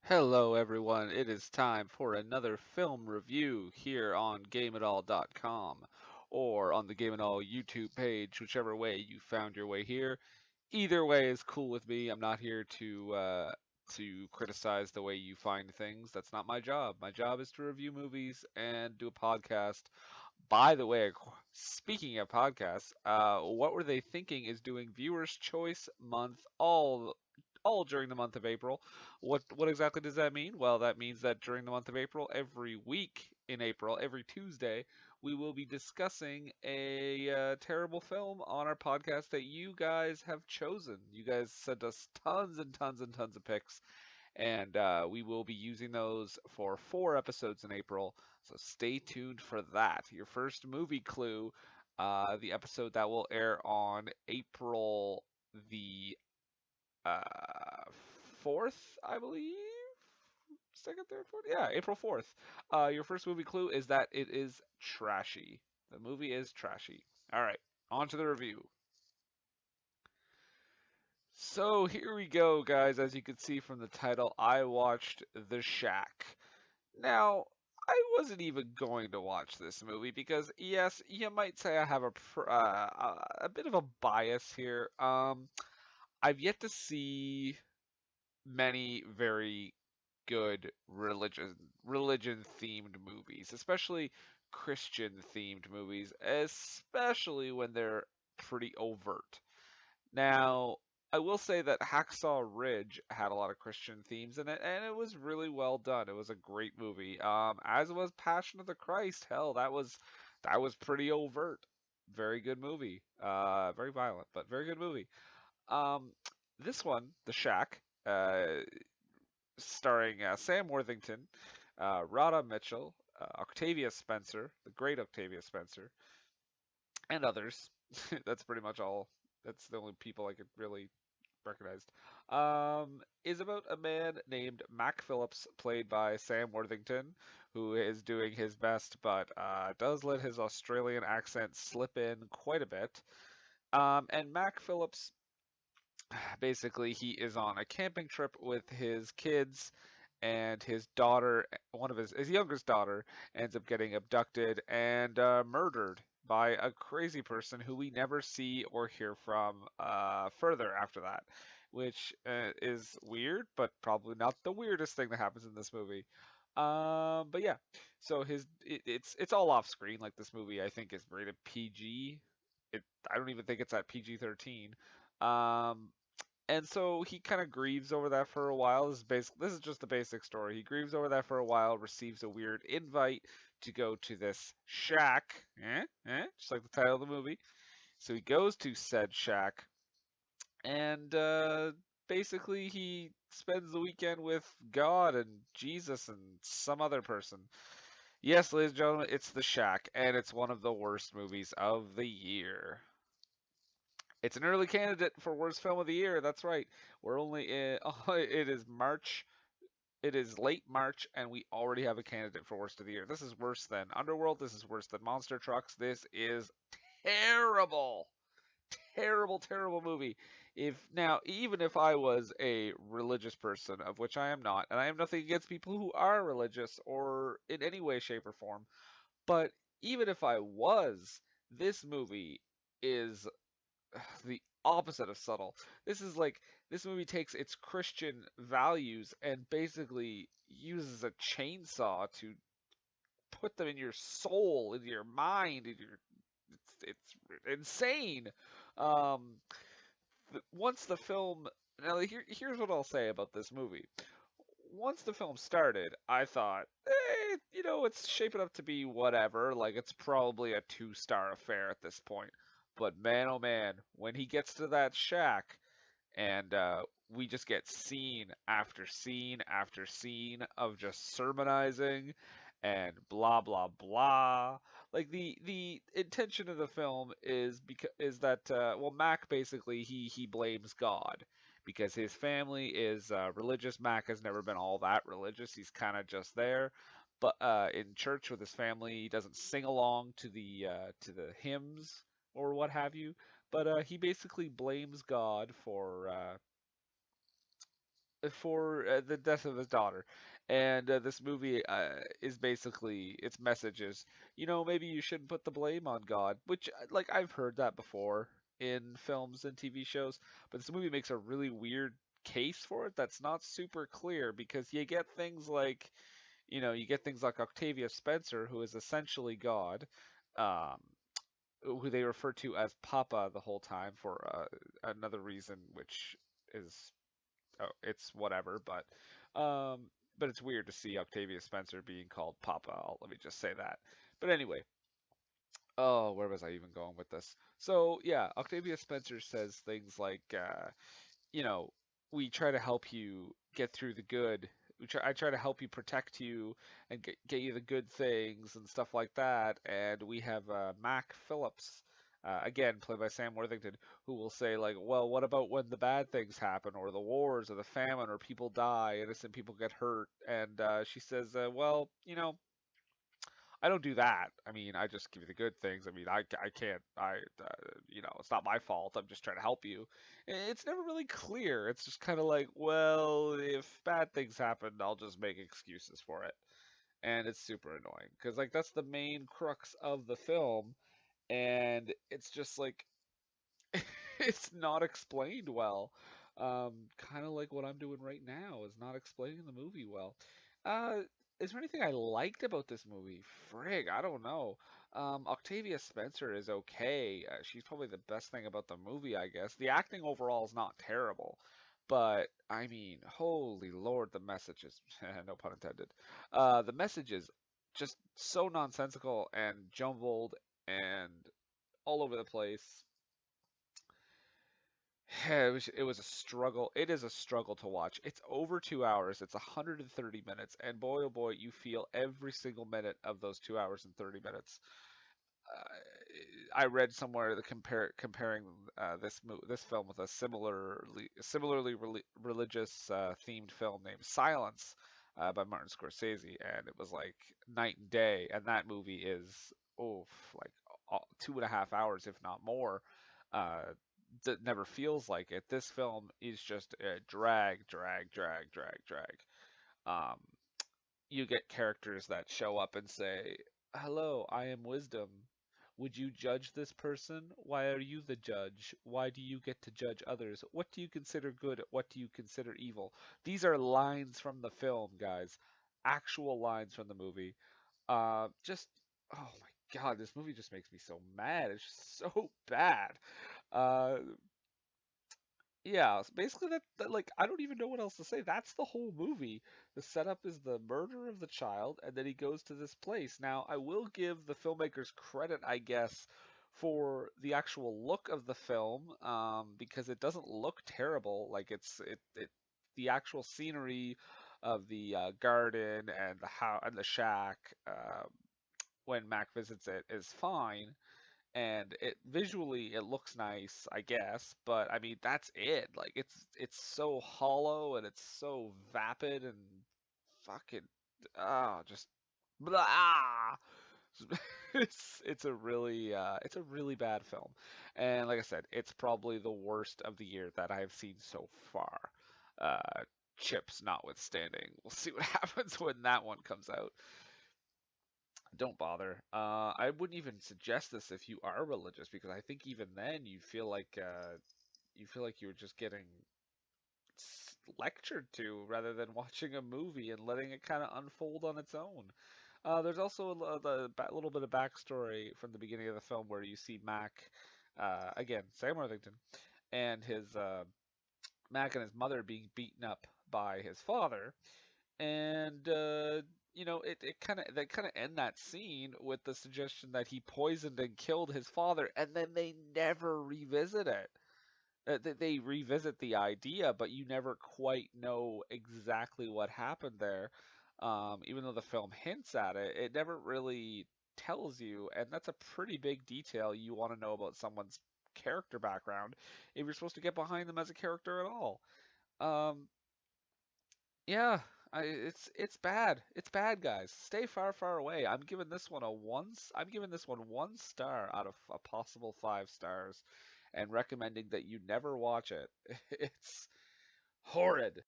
Hello, everyone. It is time for another film review here on GameItAll.com or on the Game It All YouTube page, whichever way you found your way here. Either way is cool with me. I'm not here to criticize the way you find things. That's not my job. My job is to review movies and do a podcast. By the way, speaking of podcasts, what were they thinking is doing Viewers' Choice Month all during the month of April. What exactly does that mean? Well, that means that during the month of April, every week in April, every Tuesday, we will be discussing a terrible film on our podcast that you guys have chosen. You guys sent us tons and tons and tons of picks, and we will be using those for 4 episodes in April. So stay tuned for that. Your first movie clue, the episode that will air on April the uh, 4th, I believe. Second, third, fourth. Yeah, April 4th. Your first movie clue is that it is trashy. The movie is trashy. All right, on to the review. So here we go, guys. As you can see from the title, I watched The Shack. Now, I wasn't even going to watch this movie because, yes, you might say I have a bit of a bias here. I've yet to see many very good religion themed movies, especially Christian themed movies, especially when they're pretty overt. Now, I will say that Hacksaw Ridge had a lot of Christian themes in it, and it was really well done. It was a great movie. As was Passion of the Christ. Hell, that was pretty overt. Very good movie. Very violent, but very good movie. Um, this one, The Shack, starring Sam Worthington, Rhoda Mitchell, Octavia Spencer, the great Octavia Spencer, and others. That's pretty much all. That's the only people I could really recognize. Is about a man named Mac Phillips, played by Sam Worthington, who is doing his best, but does let his Australian accent slip in quite a bit. And Mac Phillips, basically, he is on a camping trip with his kids, and his daughter, one of his youngest daughter, ends up getting abducted and murdered by a crazy person who we never see or hear from further after that, which is weird, but probably not the weirdest thing that happens in this movie. But yeah, so it's all off screen. Like, this movie, I think, is rated PG. I don't even think it's at PG-13. Um, and so he kind of grieves over that for a while. This is just the basic story. He grieves over that for a while, receives a weird invite to go to this shack, just like the title of the movie. So he goes to said shack, and basically he spends the weekend with God and Jesus and some other person. Yes, ladies and gentlemen, it's The Shack, and it's one of the worst movies of the year. It's an early candidate for worst film of the year. That's right. We're only in, it is March. It is late March, and we already have a candidate for worst of the year. This is worse than Underworld. This is worse than Monster Trucks. This is terrible. Terrible, terrible movie. Even if I was a religious person, of which I am not, and I have nothing against people who are religious or in any way, shape, or form, but even if I was, this movie is the opposite of subtle. This movie takes its Christian values and basically uses a chainsaw to put them in your soul, in your mind, in your it's insane. Um, once the film now here's what I'll say about this movie. Once the film started, I thought, it's shaping up to be whatever. Like, it's probably a 2-star affair at this point. But man, oh man, when he gets to that shack, and we just get scene after scene after scene of just sermonizing and blah blah blah. Like, the intention of the film is that well, Mac basically he blames God because his family is religious. Mac has never been all that religious. He's kind of just there. But in church with his family, he doesn't sing along to the hymns or what have you. But he basically blames God for for the death of his daughter. And this movie is basically its message is, maybe you shouldn't put the blame on God, which like I've heard that before in films and TV shows, but this movie makes a really weird case for it that's not super clear because you get things like Octavia Spencer, who is essentially God, um, who they refer to as Papa the whole time for another reason, which is it's whatever, um, but it's weird to see Octavia Spencer being called Papa. Let me just say that. But anyway, oh, where was I even going with this? So yeah, Octavia Spencer says things like, you know, we try to help you get through the good. I try to help you protect you and get you the good things and stuff like that. And we have Mac Phillips, again played by Sam Worthington, who will say like, well, what about when the bad things happen, or the wars, or the famine, or people die, innocent people get hurt? And she says, well, I don't do that. I mean, I just give you the good things. I mean, I can't, it's not my fault. I'm just trying to help you. It's never really clear. It's just kind of like, well, if bad things happen, I'll just make excuses for it. And it's super annoying because, like, that's the main crux of the film. And it's just like, it's not explained well. Kind of like what I'm doing right now is not explaining the movie well. Uh, is there anything I liked about this movie? Frig, I don't know. Octavia Spencer is okay. She's probably the best thing about the movie, I guess. The acting overall is not terrible, but I mean, holy Lord, the message is, no pun intended. The message is just so nonsensical and jumbled and all over the place. It was a struggle. It is a struggle to watch. It's over 2 hours. It's 130 minutes, and boy oh boy, you feel every single minute of those 2 hours and 30 minutes. I read somewhere that comparing this film with a similarly religious themed film named Silence by Martin Scorsese, and it was like night and day. And that movie is like 2.5 hours, if not more. Uh, that never feels like it. This film is just a drag, drag, drag, drag, drag. Um, you get characters that show up and say, "Hello, I am wisdom. Would you judge this person? Why are you the judge? Why do you get to judge others? What do you consider good? What do you consider evil?" These are lines from the film, guys. Actual lines from the movie. Just, oh my God, this movie just makes me so mad. It's just so bad. Uh, yeah, basically that like I don't even know what else to say. That's the whole movie. The setup is the murder of the child, and then he goes to this place. Now, I will give the filmmakers credit, I guess, for the actual look of the film, because it doesn't look terrible. Like the actual scenery of the garden and the house and the shack, when Mac visits it, is fine, and it visually it looks nice, I guess, but I mean that's it. Like it's so hollow and it's so vapid and fucking just blah. It's a really bad film. And like I said, it's probably the worst of the year that I've seen so far. Uh Chips notwithstanding. We'll see what happens when that one comes out. Don't bother. I wouldn't even suggest this if you are religious, because I think even then you feel like you're just getting lectured to rather than watching a movie and letting it kind of unfold on its own. There's also little bit of backstory from the beginning of the film where you see Mac, again Sam Worthington, and his Mac and his mother being beaten up by his father, and it kind of they kind of end that scene with the suggestion that he poisoned and killed his father, and then they never revisit it. They revisit the idea, but you never quite know exactly what happened there. Even though the film hints at it, it never really tells you, and that's a pretty big detail you want to know about someone's character background if you're supposed to get behind them as a character at all. Um, yeah, it's bad. It's bad, guys. Stay far, far away. I'm giving this one 1 star out of a possible 5 stars, and recommending that you never watch it. It's horrid.